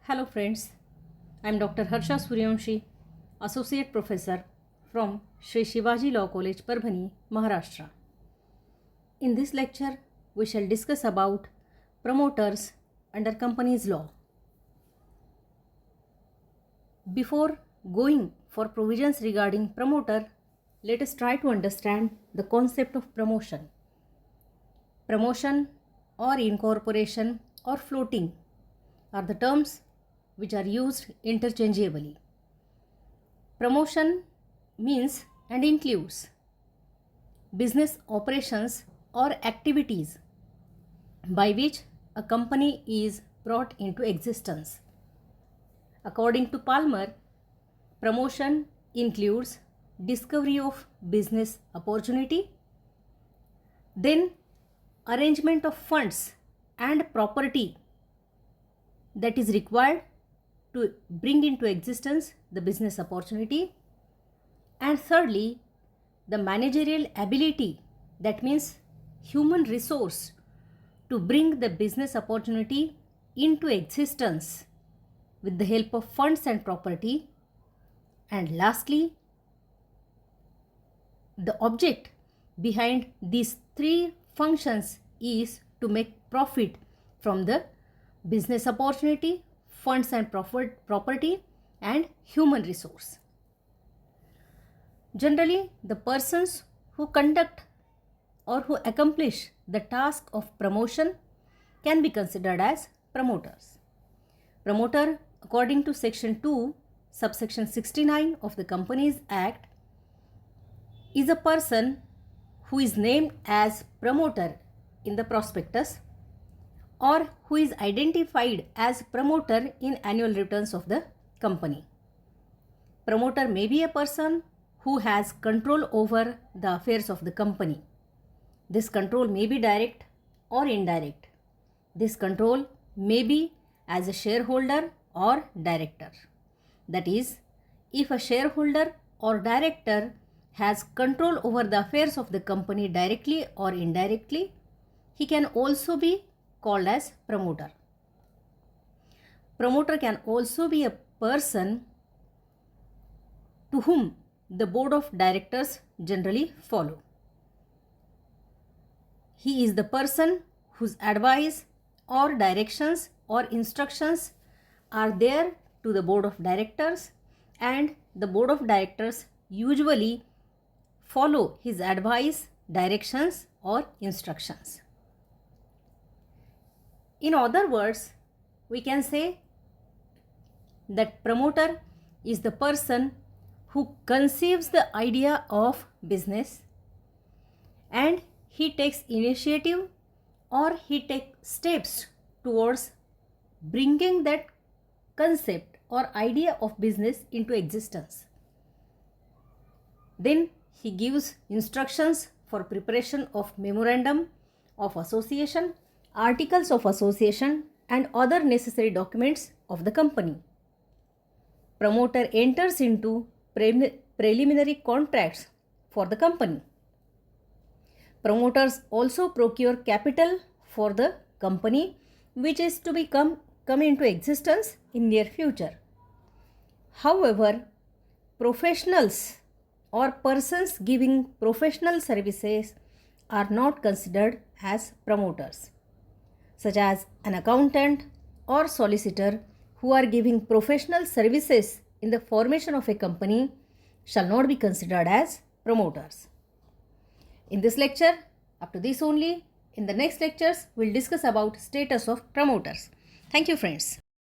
Hello friends, I am Dr. Harsha Suryavanshi, Associate Professor from Sri Shivaji Law College, Parbhani, Maharashtra. In this lecture, we shall discuss about promoters under company's law. Before going for provisions regarding promoter, let us try to understand the concept of promotion. Promotion or incorporation or floating are the terms which are used interchangeably. Promotion means and includes business operations or activities by which a company is brought into existence. According to Palmer, promotion includes discovery of business opportunity, then arrangement of funds and property that is required to bring into existence the business opportunity, and thirdly, the managerial ability, that means human resource to bring the business opportunity into existence with the help of funds and property, and lastly, the object behind these three functions is to make profit from the business opportunity, funds and property, and human resource. Generally, the persons who conduct or who accomplish the task of promotion can be considered as promoters. Promoter, according to Section 2, subsection 69 of the Companies Act, is a person who is named as promoter in the prospectus or who is identified as promoter in annual returns of the company. Promoter may be a person who has control over the affairs of the company. This control may be direct or indirect. This control may be as a shareholder or director. That is, if a shareholder or director has control over the affairs of the company directly or indirectly, he can also be called as promoter. Promoter can also be a person to whom the board of directors generally follow. He is the person whose advice or directions or instructions are there to the board of directors, and the board of directors usually follow his advice, directions or instructions. In other words, we can say that promoter is the person who conceives the idea of business and he takes initiative or he takes steps towards bringing that concept or idea of business into existence. Then he gives instructions for preparation of memorandum of association, articles of association and other necessary documents of the company. Promoter enters into preliminary contracts for the company. Promoters also procure capital for the company which is to come into existence in near future. However, professionals or persons giving professional services are not considered as promoters, such as an accountant or solicitor who are giving professional services in the formation of a company shall not be considered as promoters. In this lecture, up to this only. In the next lectures, we will discuss about status of promoters. Thank you friends.